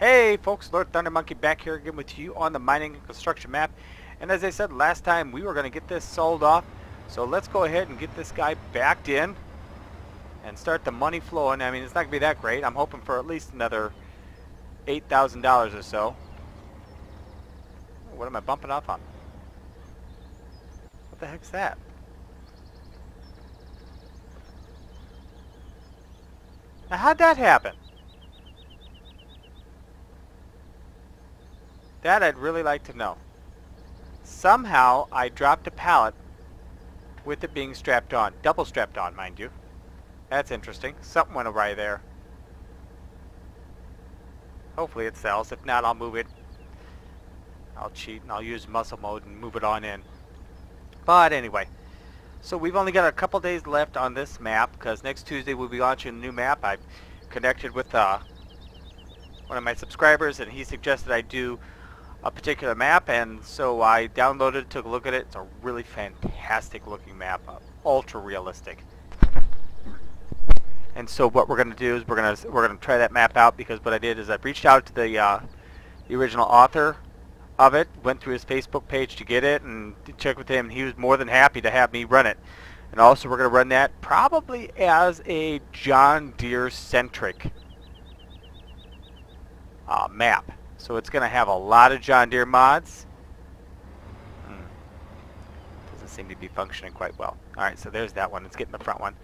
Hey folks, Lord Thunder Monkey back here again with you on the mining and construction map. And as I said last time, we were going to get this sold off. So let's go ahead and get this guy backed in and start the money flowing. I mean, it's not going to be that great. I'm hoping for at least another $8,000 or so. What am I bumping off on? What the heck's that? Now, how'd that happen? That I'd really like to know. Somehow I dropped a pallet with it being strapped on. Double strapped on, mind you. That's interesting. Something went awry there. Hopefully it sells. If not, I'll move it. I'll cheat and I'll use muscle mode and move it on in. But anyway, so we've only got a couple days left on this map because next Tuesday we'll be launching a new map. I've connected with one of my subscribers and he suggested I do a particular map, and so I downloaded it, took a look at it. It's a really fantastic looking map, ultra realistic. And so what we're going to do is we're going to try that map out, because what I did is I reached out to the original author of it, went through his Facebook page to get it, and checked with him. He was more than happy to have me run it. And also we're going to run that probably as a John Deere centric map. So it's going to have a lot of John Deere mods. Doesn't seem to be functioning quite well. Alright, so there's that one. Let's get in the front one.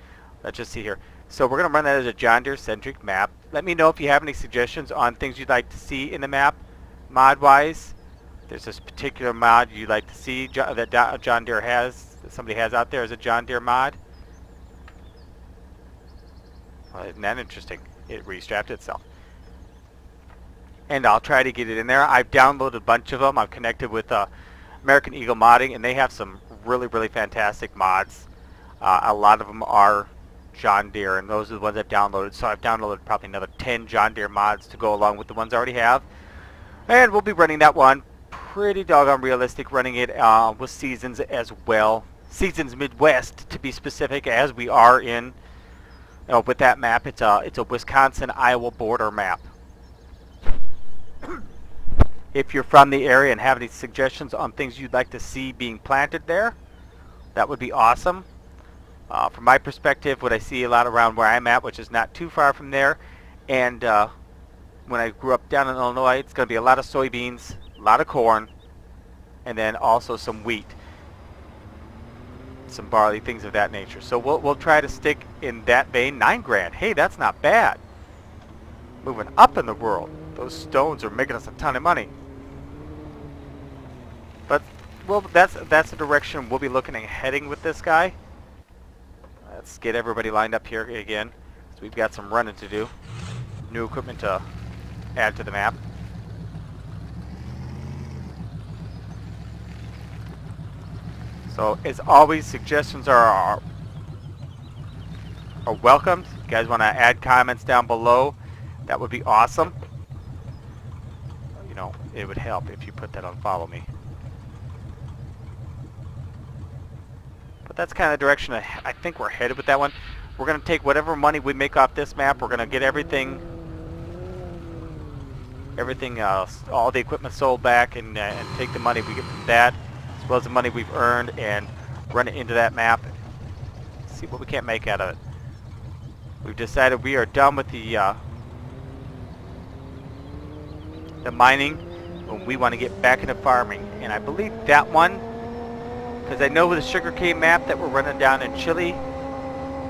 Let's just see here. So we're going to run that as a John Deere centric map. Let me know if you have any suggestions on things you'd like to see in the map, mod wise. There's this particular mod you'd like to see that John Deere has, that somebody has out there as a John Deere mod. Well, isn't that interesting? It restrapped itself. And I'll try to get it in there. I've downloaded a bunch of them. I've connected with American Eagle Modding, and they have some really, really fantastic mods. A lot of them are John Deere, and those are the ones I've downloaded. So I've downloaded probably another 10 John Deere mods to go along with the ones I already have. And we'll be running that one. Pretty doggone realistic, running it with Seasons as well. Seasons Midwest, to be specific, as we are in. With that map, it's a Wisconsin-Iowa border map. If you're from the area and have any suggestions on things you'd like to see being planted there, that would be awesome. From my perspective, what I see a lot around where I'm at, which is not too far from there, and when I grew up down in Illinois, it's going to be a lot of soybeans, a lot of corn, and then also some wheat, some barley, things of that nature. So we'll try to stick in that vein. $9 grand, hey, that's not bad. Moving up in the world. Those stones are making us a ton of money. But well, that's the direction we'll be looking at heading with this guy. Let's get everybody lined up here again, so we've got some running to do. New equipment to add to the map. So as always, suggestions are welcomed. If you guys want to add comments down below, that would be awesome. You know, it would help if you put that on follow me. But that's kind of the direction I think we're headed with that one. We're going to take whatever money we make off this map. We're going to get everything, all the equipment sold back, and take the money we get from that, as well as the money we've earned, and run it into that map. See what we can't make out of it. We've decided we are done with the mining, when we want to get back into farming. And I believe that one, because I know with the sugarcane map that we're running down in Chile,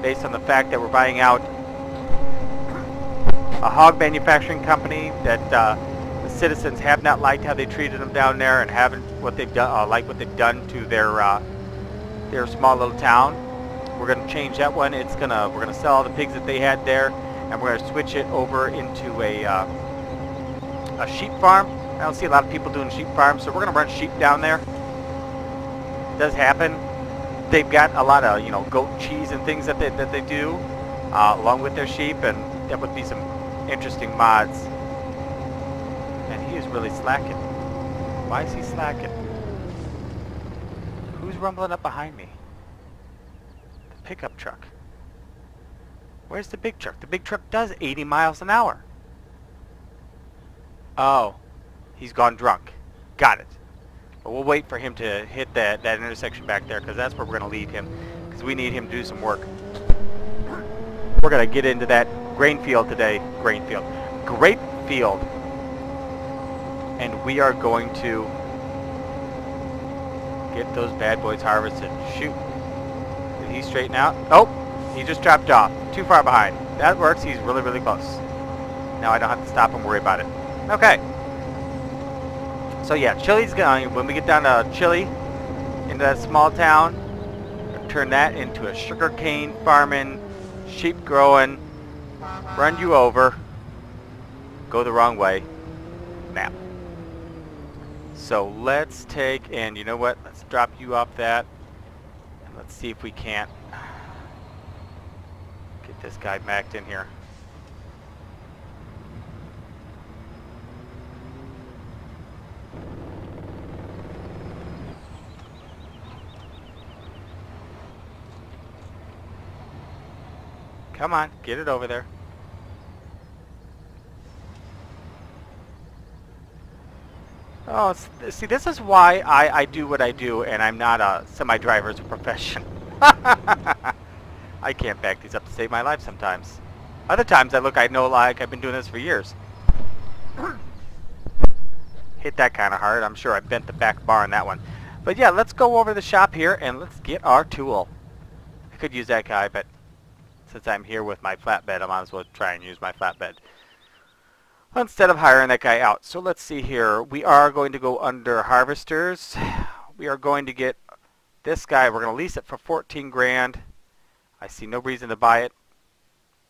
based on the fact that we're buying out a hog manufacturing company that the citizens have not liked how they treated them down there, and haven't what they've done, like what they've done to their small little town. We're going to change that one. We're going to sell all the pigs that they had there, and we're going to switch it over into a sheep farm. I don't see a lot of people doing sheep farms, so we're going to run sheep down there. It does happen. They've got a lot of, goat cheese and things that they do along with their sheep, and that would be some interesting mods. And he is really slacking. Why is he slacking? Who's rumbling up behind me? The pickup truck. Where's the big truck? The big truck does 80 miles an hour. Oh, he's gone drunk. Got it. But we'll wait for him to hit that intersection back there, because that's where we're going to lead him, because we need him to do some work. We're going to get into that grain field today. Grape field. And we are going to get those bad boys harvested. Shoot. Did he straighten out? Oh, he just dropped off. Too far behind. That works. He's really, really close. Now I don't have to stop and worry about it. Okay. So yeah, Chili's going. When we get down to Chili, into that small town, we'll turn that into a sugarcane farming, sheep growing, run you over, go the wrong way, map. So let's take, and you know what? Let's drop you off that, and let's see if we can't get this guy backed in here. Come on, get it over there. Oh, see, this is why I do what I do, and I'm not a semi-driver's profession. I can't back these up to save my life sometimes. Other times I know like I've been doing this for years. Hit that kind of hard. I'm sure I bent the back bar on that one. But yeah, let's go over to the shop here and let's get our tool. I could use that guy, but since I'm here with my flatbed, I might as well try and use my flatbed instead of hiring that guy out. So let's see here. We are going to go under harvesters. We are going to get this guy. We're going to lease it for 14 grand. I see no reason to buy it.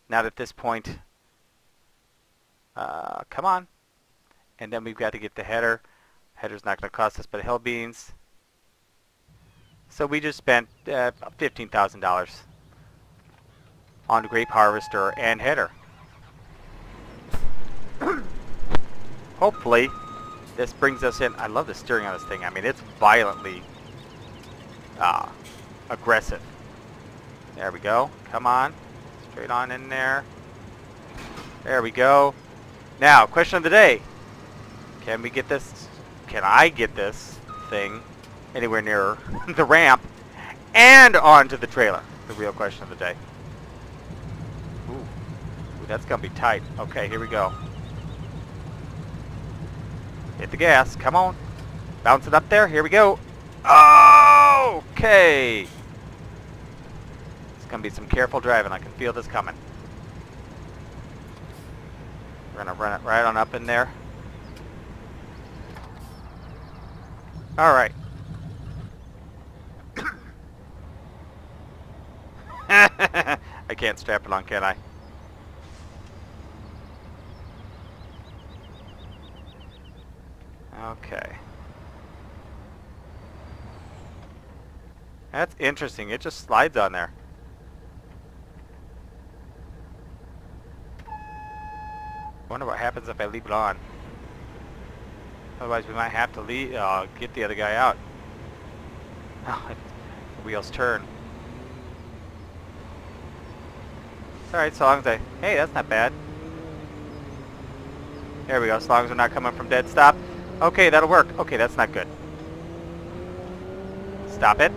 Not at this point. Come on. And then we've got to get the header. Header's not going to cost us but hill beans. So we just spent $15,000 on the grape harvester and header. Hopefully this brings us in. I love the steering on this thing. I mean, it's violently aggressive. There we go. Come on. Straight on in there. There we go. Now, question of the day. Can we get this? Can I get this thing anywhere near the ramp and onto the trailer? The real question of the day. Ooh, that's going to be tight. Okay, here we go. Hit the gas. Come on. Bounce it up there. Here we go. Oh, okay. It's going to be some careful driving. I can feel this coming. We're going to run it right on up in there. All right. I can't strap it on, can I? Okay. That's interesting. It just slides on there. Wonder what happens if I leave it on. Otherwise, we might have to leave, get the other guy out. Oh, the wheels turn. It's alright, so long as I... Hey, that's not bad. There we go, as long as we're not coming from dead stop. Okay, that'll work. Okay, that's not good. Stop it.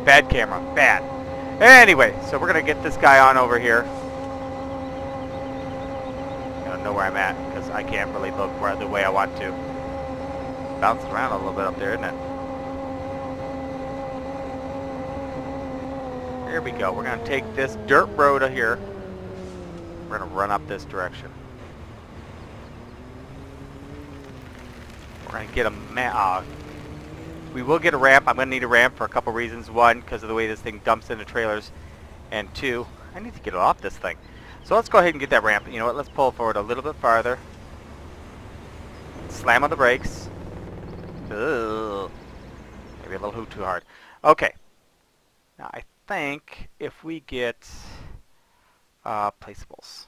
Bad camera. Bad. Anyway, so we're going to get this guy on over here. I don't know where I'm at because I can't really look where the way I want to. Bouncing around a little bit up there, isn't it? Here we go. We're going to take this dirt road here. We're going to run up this direction. We're going to get a we will get a ramp. I'm going to need a ramp for a couple reasons. One, because of the way this thing dumps into trailers. And two, I need to get it off this thing. So let's go ahead and get that ramp. You know what? Let's pull forward a little bit farther. Slam on the brakes. Ugh. Maybe a little hoot too hard. Okay. Now I think if we get placeables.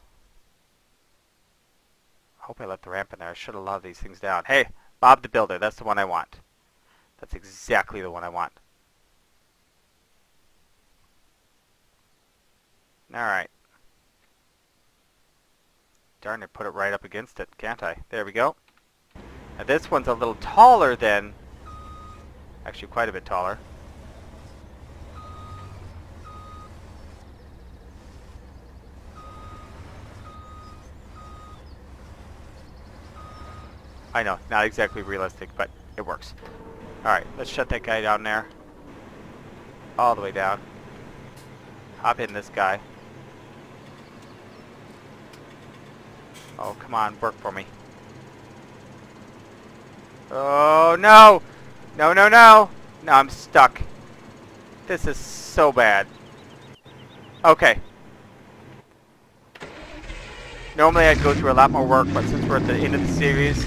I hope I left the ramp in there. I should have loved these things down. Hey, Bob the Builder. That's the one I want. That's exactly the one I want. Alright. Darn it, put it right up against it, can't I? There we go. Now this one's a little taller than... Actually, quite a bit taller. I know, not exactly realistic, but it works. Alright, let's shut that guy down there. All the way down. Hop in this guy. Oh, come on, work for me. Oh, no! No, no, no! No, I'm stuck. This is so bad. Okay. Normally I'd go through a lot more work, but since we're at the end of the series,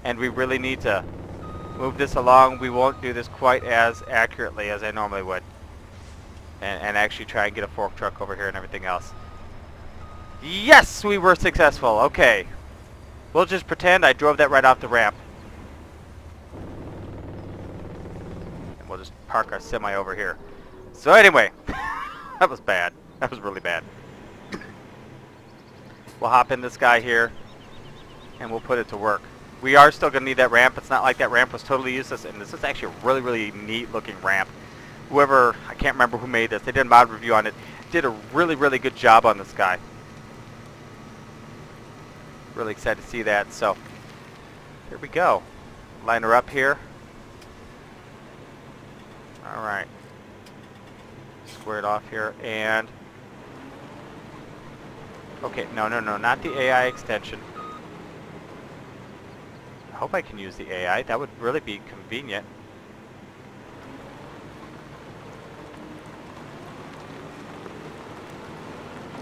and we really need to move this along, we won't do this quite as accurately as I normally would. And actually try and get a fork truck over here and everything else. Yes, we were successful. Okay. We'll just pretend I drove that right off the ramp. And we'll just park our semi over here. So anyway, that was bad. That was really bad. We'll hop in this guy here, and we'll put it to work. We are still going to need that ramp. It's not like that ramp was totally useless, and this is actually a really, really neat looking ramp. Whoever, I can't remember who made this, they did a mod review on it, did a really, really good job on this guy. Really excited to see that. So here we go. Line her up here. Alright. Square it off here, and... Okay, no, no, no, not the AI extension. I hope I can use the AI. That would really be convenient.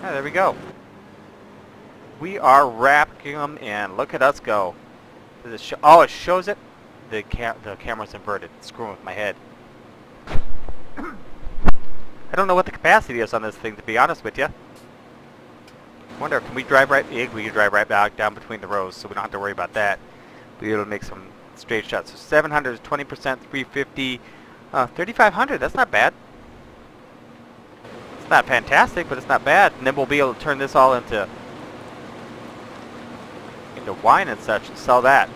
Yeah, there we go. We are wrapping them in. Look at us go. Does it show? Oh, it shows it. The camera's inverted. It's screwing with my head. I don't know what the capacity is on this thing, to be honest with you. I wonder, can we drive right? Yeah, we can drive right back down between the rows, so we don't have to worry about that. We'll be able to make some straight shots. So 700 is 20%, 350, 3,500. That's not bad. It's not fantastic, but it's not bad. And then we'll be able to turn this all into wine and such and sell that.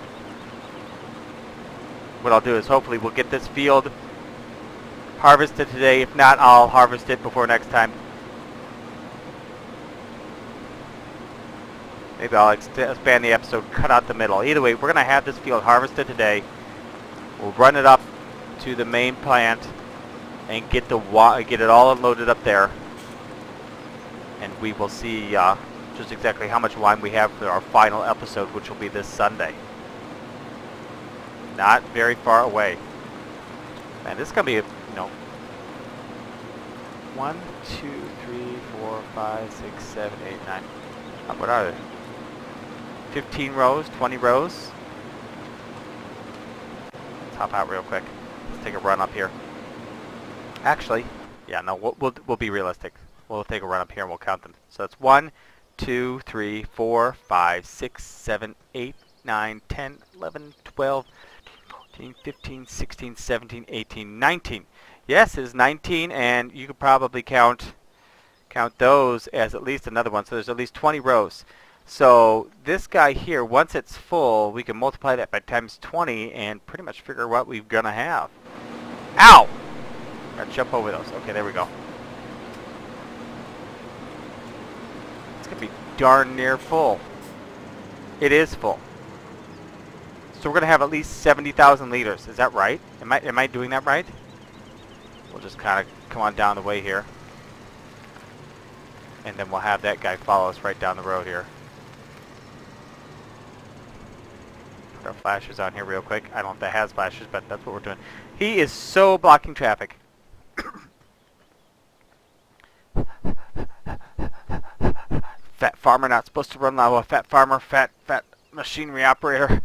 What I'll do is hopefully we'll get this field harvested today. If not, I'll harvest it before next time. Maybe I'll expand the episode, cut out the middle. Either way, we're going to have this field harvested today. We'll run it up to the main plant and get it all unloaded up there. And we will see just exactly how much wine we have for our final episode, which will be this Sunday. Not very far away. Man, this is going to be, 1, 2, 3, 4, 5, 6, 7, 8, 9. What are they? 15 rows, 20 rows. Let's hop out real quick. Let's take a run up here. Actually, yeah, no, we'll be realistic. We'll take a run up here and we'll count them. So it's 1, 2, 3, 4, 5, 6, 7, 8, 9, 10, 11, 12, 14, 15, 16, 17, 18, 19. Yes, it is 19, and you could probably count those as at least another one. So there's at least 20 rows. So this guy here, once it's full, we can multiply that by times 20 and pretty much figure what we're going to have. Ow! Gotta jump over those. Okay, there we go. It's going to be darn near full. It is full. So we're going to have at least 70,000 liters. Is that right? Am I doing that right? We'll just kind of come on down the way here. And then we'll have that guy follow us right down the road here. Put our flashers on here real quick. I don't know if that has flashers, but that's what we're doing. He is so blocking traffic. Fat farmer not supposed to run lava. Fat farmer, fat machinery operator.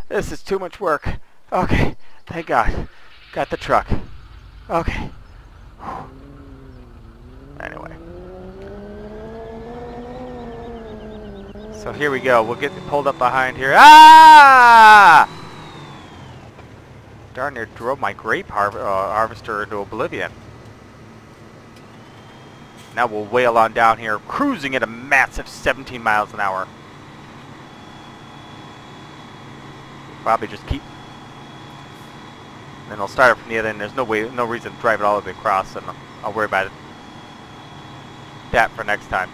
This is too much work. Okay, thank God. Got the truck. Okay. Anyway. So here we go. We'll get pulled up behind here. Ah! Darn near drove my grape harvester into oblivion. Now we'll whale on down here, cruising at a massive 17 miles an hour. Probably just keep. And then I'll start it from the other end. There's no reason to drive it all the way across, and I'll worry about it. That for next time.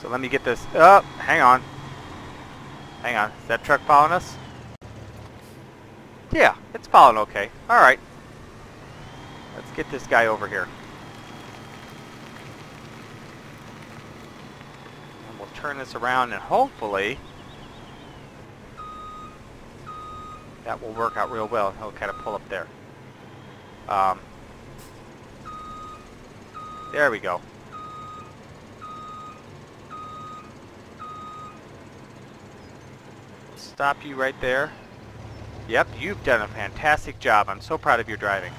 So let me get this. Oh, hang on. Hang on. Is that truck following us? Yeah, it's following okay. Alright. Let's get this guy over here. And we'll turn this around and hopefully that will work out real well. He'll kind of pull up there. There we go. Stop you right there. Yep, you've done a fantastic job. I'm so proud of your driving.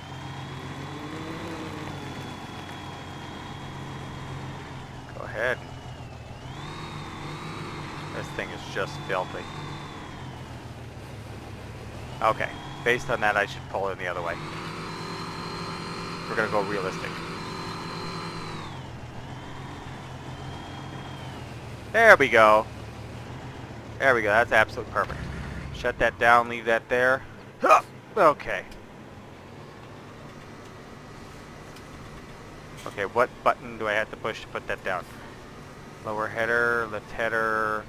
Go ahead. This thing is just filthy. Okay, based on that I should pull in the other way. We're gonna go realistic. There we go. There we go, that's absolutely perfect. Shut that down, leave that there. Okay. Okay, what button do I have to push to put that down? Lower header, lift header.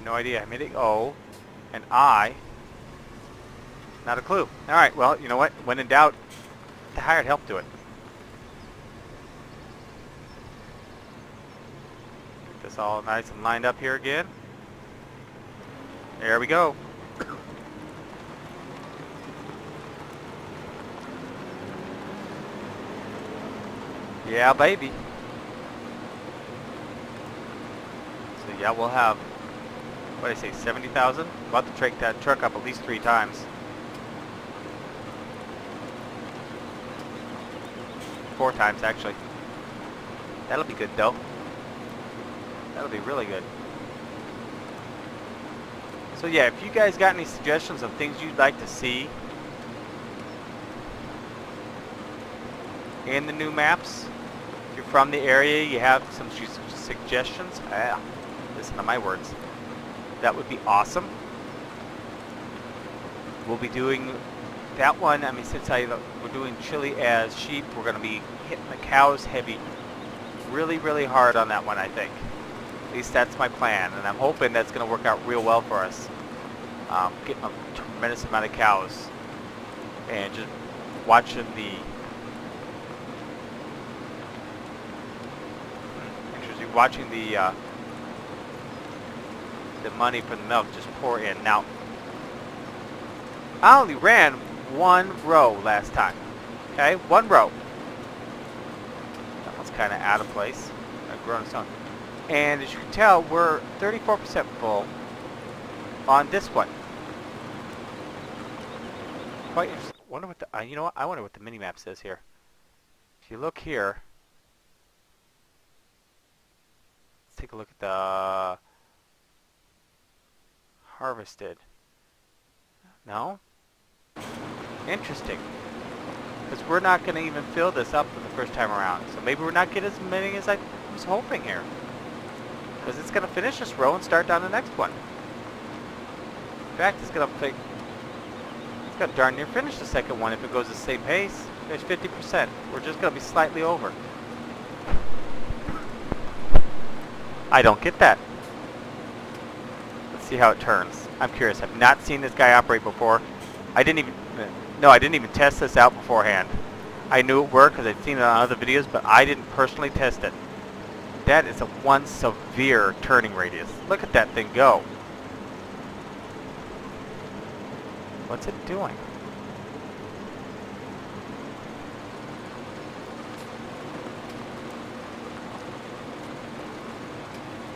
No idea. I'm hitting O and I. Not a clue. Alright, well, you know what? When in doubt, the hired help do it. Get this all nice and lined up here again. There we go. Yeah, baby. So yeah, we'll have, what did I say, 70,000? About to take that truck up at least 3 times. 4 times, actually. That'll be good, though. That'll be really good. So yeah, if you guys got any suggestions of things you'd like to see in the new maps, if you're from the area, you have some suggestions, listen to my words, that would be awesome. We'll be doing that one. I mean, since we're doing Chile as sheep, we're going to be hitting the cows heavy, really, really hard on that one, I think. At least that's my plan, and I'm hoping that's going to work out real well for us. Getting a tremendous amount of cows, and just watching the money for the milk just pour in. Now, I only ran 1 row last time. Okay, 1 row. That was kind of out of place. I've grown its own. And as you can tell, we're 34% full on this one. Quite interesting. Wonder what the you know what? I wonder what the mini map says here. If you look here, let's take a look at the harvested. No? Interesting. Because we're not going to even fill this up for the first time around. So maybe we're not getting as many as I was hoping here. Because it's going to finish this row and start down the next one. In fact, it's going to darn near finish the second one if it goes the same pace. There's 50%. We're just going to be slightly over. I don't get that. Let's see how it turns. I'm curious. I've not seen this guy operate before. I didn't even test this out beforehand. I knew it worked because I'd seen it on other videos, but I didn't personally test it. That is a one severe turning radius. Look at that thing go. What's it doing?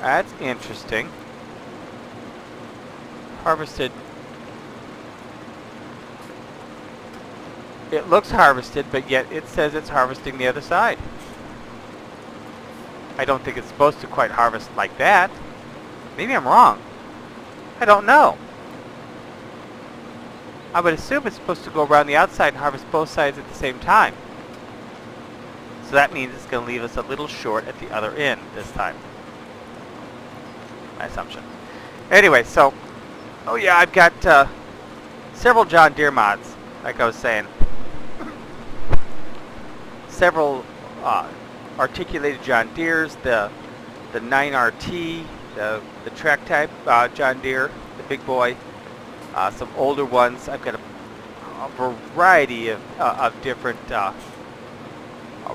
That's interesting. Harvested. It looks harvested, but yet it says it's harvesting the other side. I don't think it's supposed to quite harvest like that. Maybe I'm wrong. I don't know. I would assume it's supposed to go around the outside and harvest both sides at the same time. So that means it's going to leave us a little short at the other end this time. My assumption. Anyway, so, oh yeah, I've got several John Deere mods, like I was saying. Several articulated John Deeres, the 9RT, the track type John Deere, the big boy, some older ones. I've got a variety of different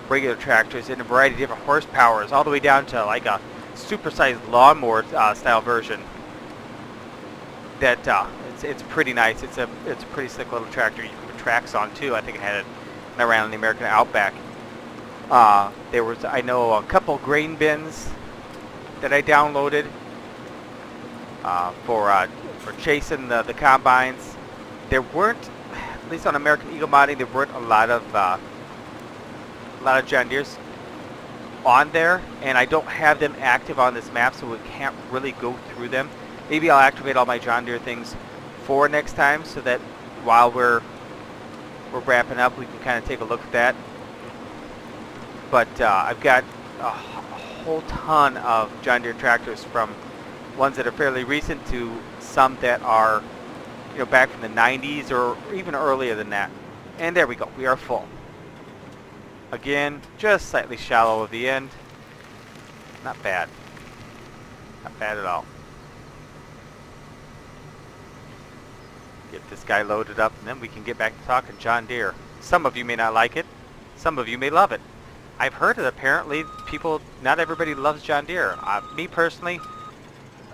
regular tractors in a variety of different horsepowers, all the way down to like a supersized lawnmower style version. That it's pretty nice. It's a pretty slick little tractor. You can put tracks on too. I think I had it around in the American Outback. There was, I know, a couple grain bins that I downloaded for chasing the combines. There weren't, at least on American Eagle modding, there weren't a lot of John Deeres on there, and I don't have them active on this map, so we can't really go through them. Maybe I'll activate all my John Deere things for next time, so that while we're wrapping up, we can kind of take a look at that. But I've got a whole ton of John Deere tractors, from ones that are fairly recent to some that are, you know, back from the 90s or even earlier than that. And there we go. We are full. Again, just slightly shallow of the end. Not bad. Not bad at all. Get this guy loaded up, and then we can get back to talking John Deere. Some of you may not like it. Some of you may love it. I've heard that apparently people, not everybody loves John Deere. Me personally,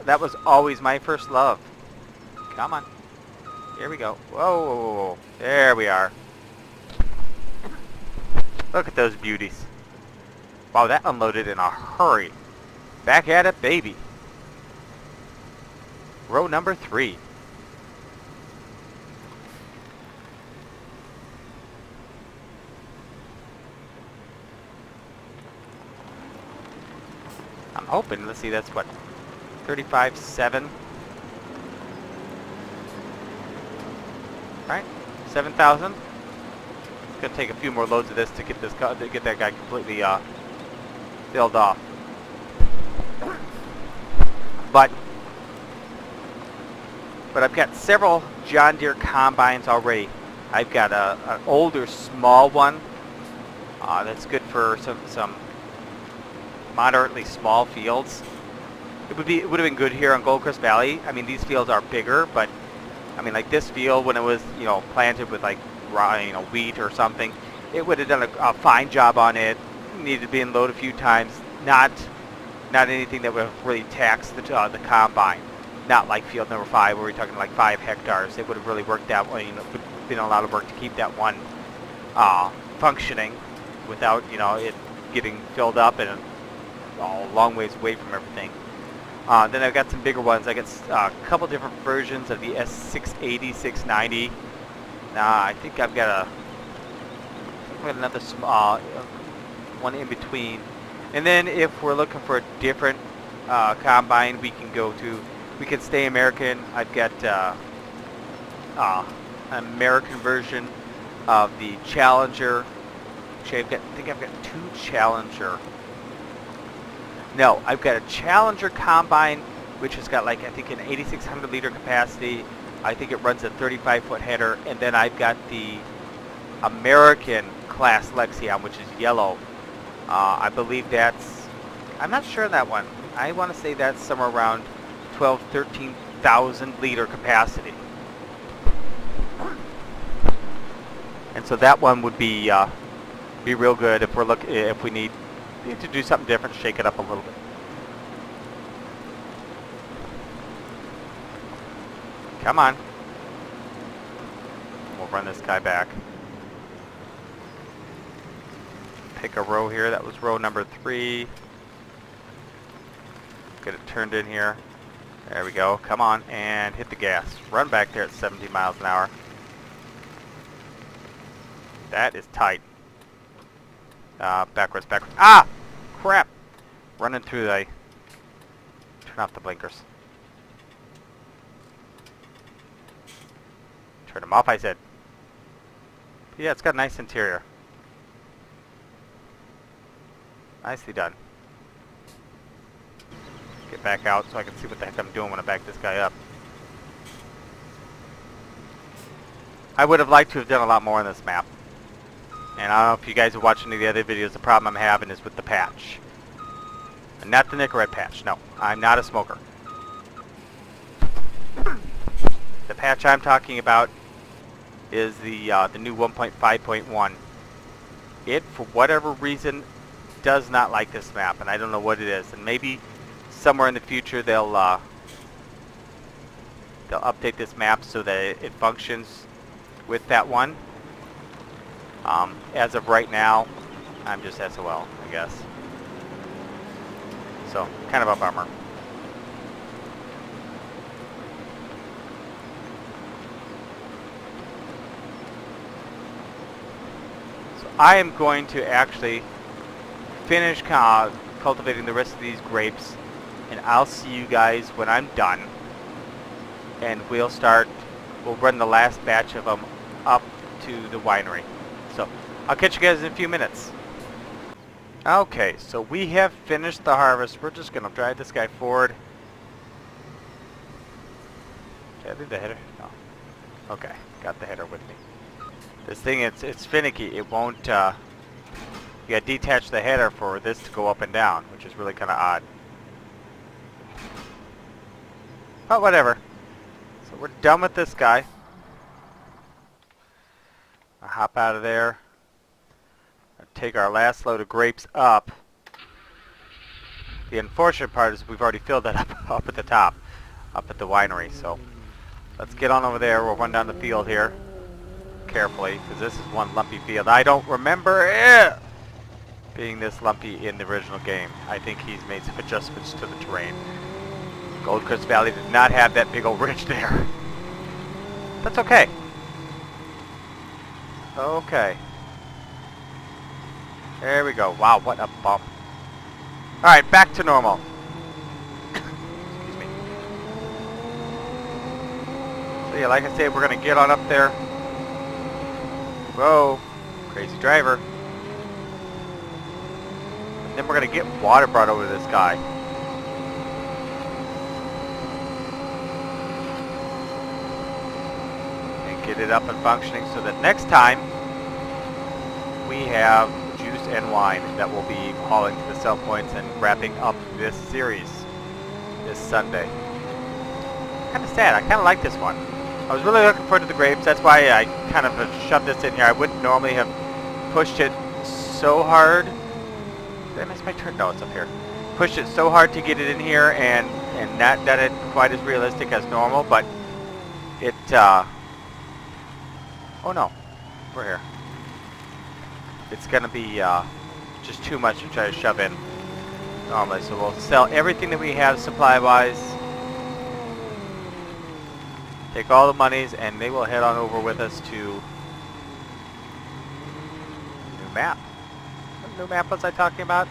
that was always my first love. Come on. Here we go. Whoa, whoa, whoa, whoa. There we are. Look at those beauties. Wow, that unloaded in a hurry. Back at it, baby. Row number 3. I'm hoping, let's see, that's what, 35.7. Right? 7,000. It's gonna take a few more loads of this to get that guy completely filled off. But I've got several John Deere combines already. I've got an older small one that's good for some moderately small fields. It would have been good here on Gold Crest Valley. I mean, these fields are bigger, but I mean, like this field, when it was, you know, planted with like wheat or something, it would have done a fine job on it. Needed to be in load a few times. Not anything that would have really taxed the combine. Not like field number 5, where we're talking like 5 hectares. It would have really worked that way. You know, would have been a lot of work to keep that one functioning without, you know, it getting filled up and a long ways away from everything. Then I've got some bigger ones. I got a couple different versions of the S680, 690. I think I've got another small one in between. And then if we're looking for a different combine, we can stay American. I've got an American version of the Challenger. Actually, I think I've got 2 Challenger. No, I've got a Challenger combine, which has got like, I think, an 8,600 liter capacity. I think it runs a 35-foot header. And then I've got the American class Lexion, which is yellow. I believe that's, I'm not sure on that one. I want to say that's somewhere around 13,000 liter capacity. And so that one would be real good if we need to do something different, shake it up a little bit. Come on. We'll run this guy back. Pick a row here. That was row number 3. Get it turned in here. There we go. Come on and hit the gas. Run back there at 17 miles an hour. That is tight. Backwards. Ah! Crap! Running through the... Turn off the blinkers. Turn them off, I said. But yeah, it's got a nice interior. Nicely done. Get back out so I can see what the heck I'm doing when I back this guy up. I would have liked to have done a lot more on this map. And I don't know if you guys are watching the other videos, the problem I'm having is with the patch. And not the Nicorette patch, no. I'm not a smoker. The patch I'm talking about is the new 1.5.1. It, for whatever reason, does not like this map, and I don't know what it is. And maybe somewhere in the future they'll update this map so that it functions with that one. As of right now, I'm just SOL, I guess. So, kind of a bummer. So I am going to actually finish cultivating the rest of these grapes, and I'll see you guys when I'm done. And we'll run the last batch of them up to the winery. So, I'll catch you guys in a few minutes. Okay, so we have finished the harvest. We're just going to drive this guy forward. Did I leave the header? No. Okay, got the header with me. This thing, it's finicky. It won't, you got to detach the header for this to go up and down, which is really kind of odd. But whatever. So we're done with this guy. I'll hop out of there. I'll take our last load of grapes up. The unfortunate part is we've already filled that up at the top, up at the winery. So let's get on over there. We'll run down the field here carefully, because this is one lumpy field. I don't remember it being this lumpy in the original game. I think he's made some adjustments to the terrain. Goldcrest Valley did not have that big old ridge there. That's okay. Okay. There we go. Wow, what a bump. Alright, back to normal. Excuse me. So yeah, like I said, we're going to get on up there. Whoa. Crazy driver. And then we're going to get water brought over to this guy. And get it up and functioning so that next time we have juice and wine that will be hauling to the sell points and wrapping up this series this Sunday. Kind of sad. I kind of like this one. I was really looking forward to the grapes. That's why I kind of shoved this in here. I wouldn't normally have pushed it so hard. Did I miss my turn? No, it's up here. Pushed it so hard to get it in here and not done it quite as realistic as normal, but it, oh no, we're here. It's going to be just too much to try to shove in normally. So we'll sell everything that we have supply-wise. Take all the monies, and they will head on over with us to new map. What new map was I talking about?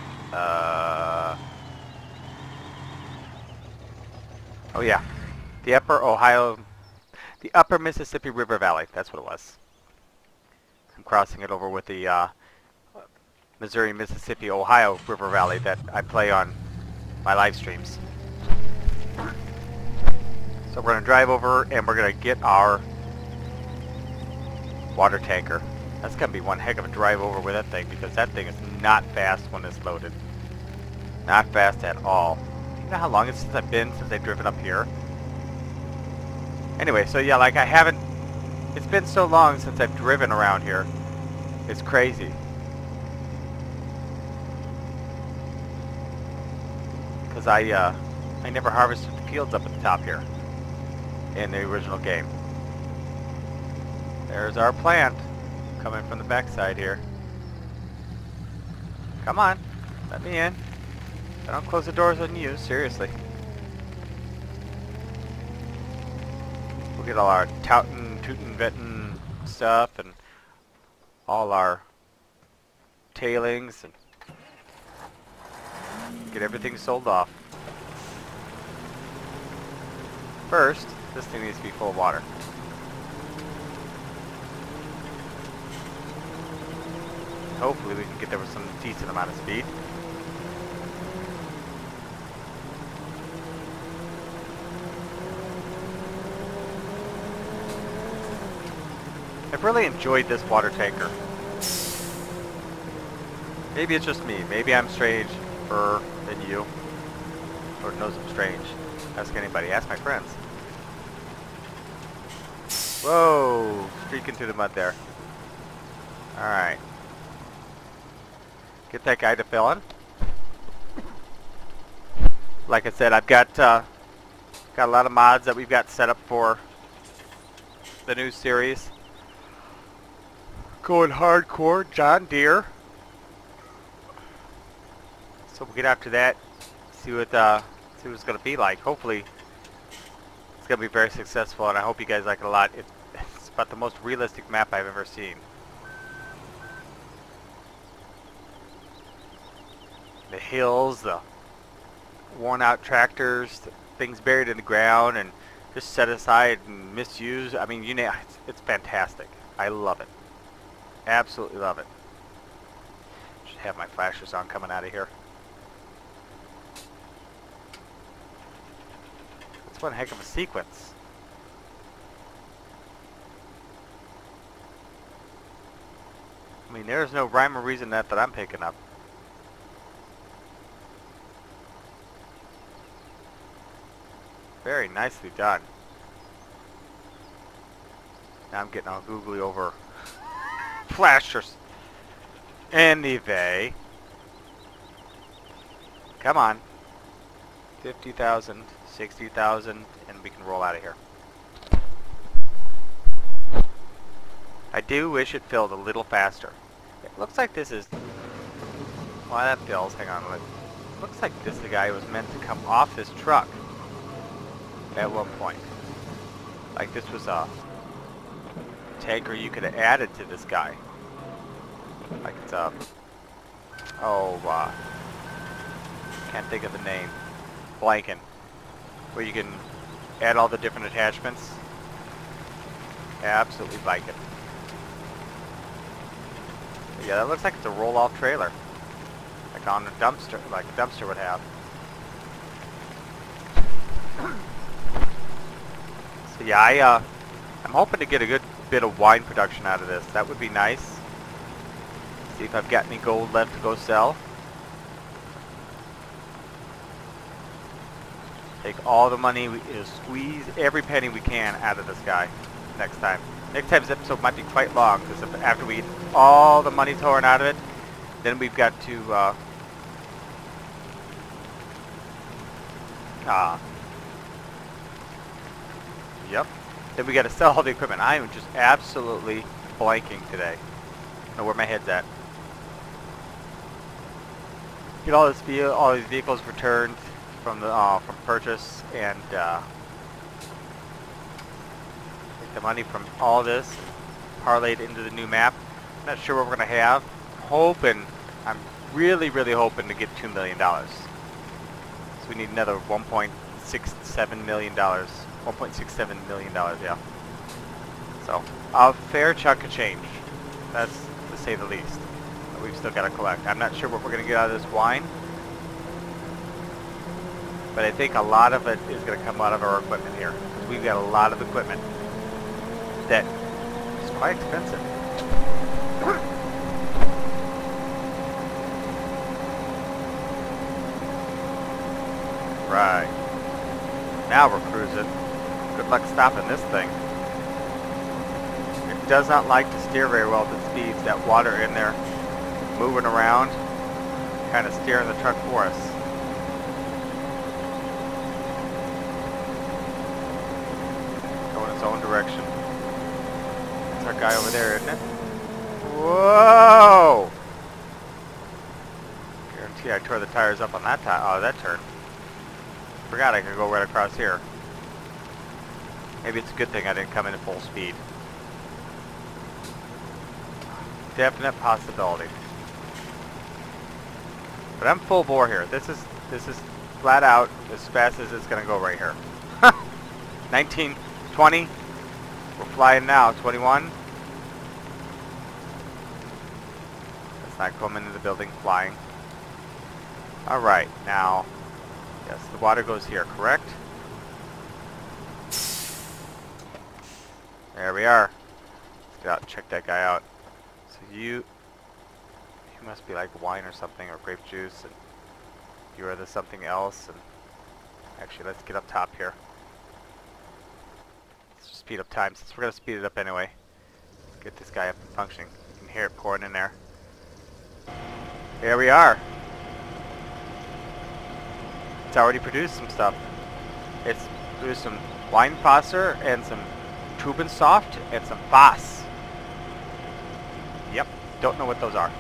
Oh yeah, the Upper Mississippi River Valley. That's what it was. I'm crossing it over with the Missouri, Mississippi, Ohio River Valley that I play on my live streams. So we're going to drive over and we're going to get our water tanker. That's going to be one heck of a drive over with that thing, because that thing is not fast when it's loaded. Not fast at all. You know how long it's since I've driven up here? Anyway, so yeah, like it's been so long since I've driven around here. It's crazy. Because I never harvested the fields up at the top here in the original game. There's our plant coming from the backside here. Come on, let me in. I don't close the doors on you, seriously. We'll get all our tootin' vettin' stuff and all our tailings and get everything sold off. First, this thing needs to be full of water. Hopefully we can get there with some decent amount of speed. I've really enjoyed this water tanker. Maybe it's just me. Maybe I'm strange than you. Lord knows I'm strange. Ask anybody. Ask my friends. Whoa! Streaking through the mud there. Alright. Get that guy to fill in. Like I said, I've got a lot of mods that we've got set up for the new series. Going hardcore, John Deere. So we'll get after that, see what it's going to be like. Hopefully, it's going to be very successful, and I hope you guys like it a lot. It's about the most realistic map I've ever seen. The hills, the worn-out tractors, things buried in the ground, and just set aside and misused. I mean, you know, it's fantastic. I love it. Absolutely love it. Should have my flashers on coming out of here. That's one heck of a sequence. I mean, there's no rhyme or reason that I'm picking up. Very nicely done. Now I'm getting all googly over flashers. Anyway. Come on. 50,000, 60,000, and we can roll out of here. I do wish it filled a little faster. It looks like this is... Well, that fills. Hang on. It looks like this guy was meant to come off this truck at one point. Like this was a tanker you could have added to this guy. Like it's a... can't think of the name. Blanking. Where you can add all the different attachments. Absolutely like it. But yeah, that looks like it's a roll-off trailer. Like on a dumpster, like a dumpster would have. So yeah, I'm hoping to get a good bit of wine production out of this. That would be nice. See if I've got any gold left to go sell. Take all the money, squeeze every penny we can out of this guy next time. Next time's episode might be quite long, because after we get all the money torn out of it, then we've got to, yep. Then we got to sell all the equipment. I am just absolutely blanking today. I don't know where my head's at. Get all these vehicles returned from the from purchase, and take the money from all this, parlayed into the new map. I'm not sure what we're gonna have. I'm really hoping to get $2 million. So we need another $1.67 million. $1.67 million, yeah. So a fair chunk of change. That's to say the least. But we've still got to collect. I'm not sure what we're gonna get out of this wine. But I think a lot of it is going to come out of our equipment here. Because we've got a lot of equipment that is quite expensive. Right. Now we're cruising. Good luck stopping this thing. It does not like to steer very well at the speeds. That water in there moving around, kind of steering the truck for us. Its own direction. That's our guy over there, isn't it? Whoa! Guarantee I tore the tires up on that that turn. Forgot I could go right across here. Maybe it's a good thing I didn't come in at full speed. Definite possibility. But I'm full bore here. This is flat out as fast as it's gonna go right here. 19. 20. We're flying now. 21. That's Not coming into the building, flying. Alright, now, yes, the water goes here, correct? There we are. Let's get out and check that guy out. So you must be like wine or something, or grape juice, and you are the something else, and actually let's get up top here. Let's speed up time, since we're going to speed it up anyway. Get this guy up and functioning. You can hear it pouring in there. Here we are. It's already produced some stuff. It's produced some Weinfasser and some Traubensaft and some Fass. Yep, don't know what those are.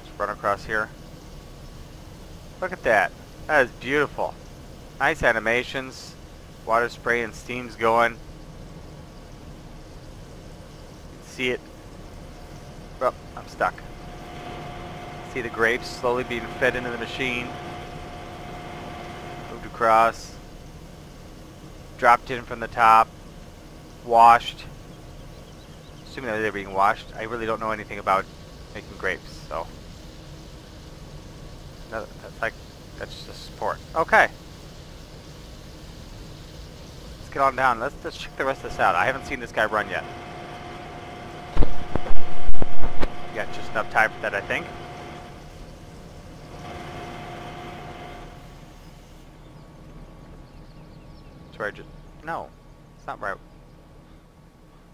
Let's run across here. Look at that. That is beautiful. Nice animations. Water spray and steam's going. You can see it. Oh, I'm stuck. See the grapes slowly being fed into the machine. Moved across. Dropped in from the top. Washed. Assuming that they're being washed. I really don't know anything about making grapes, so. No, that's just a sport. Okay. Let's get on down. Let's check the rest of this out. I haven't seen this guy run yet. We got just enough time for that, I think. That's where I just... No. It's not where I...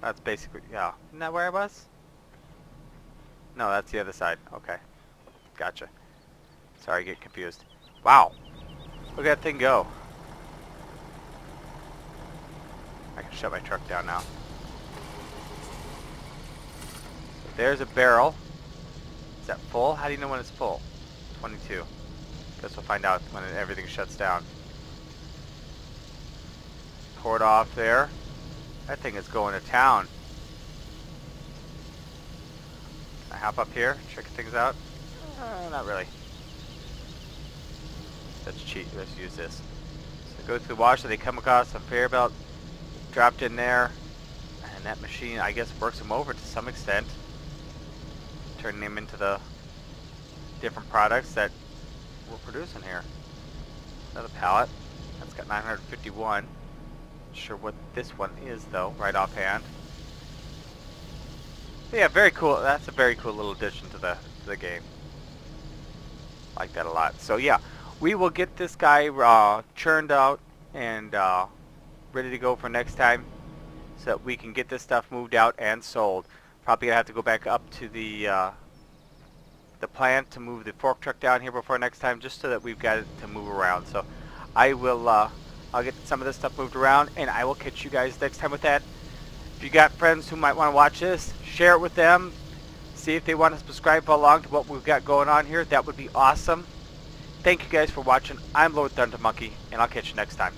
That's basically... Yeah. Isn't that where I was? No, that's the other side. Okay. Gotcha. Sorry, I get confused. Wow. Look at that thing go. I can shut my truck down now. There's a barrel. Is that full? How do you know when it's full? 22. Guess we'll find out when everything shuts down. Pour it off there. That thing is going to town. Can I hop up here? Check things out? Not really. Let's cheat. Let's use this. So go through the washer. They come across a conveyor belt. Dropped in there. And that machine, I guess, works them over to some extent. Turning them into the different products that we're producing here. Another pallet. That's got 951. Not sure what this one is, though, right offhand. But yeah, very cool. That's a very cool little addition to the game. Like that a lot. So yeah, we will get this guy churned out and ready to go for next time, so that we can get this stuff moved out and sold. Probably gonna have to go back up to the plant to move the fork truck down here before next time, just so that we've got it to move around. So I will I'll get some of this stuff moved around, and I will catch you guys next time with that. If you got friends who might want to watch this, share it with them. See if they want to subscribe along to what we've got going on here. That would be awesome. Thank you guys for watching. I'm Lord Thunder Monkey, and I'll catch you next time.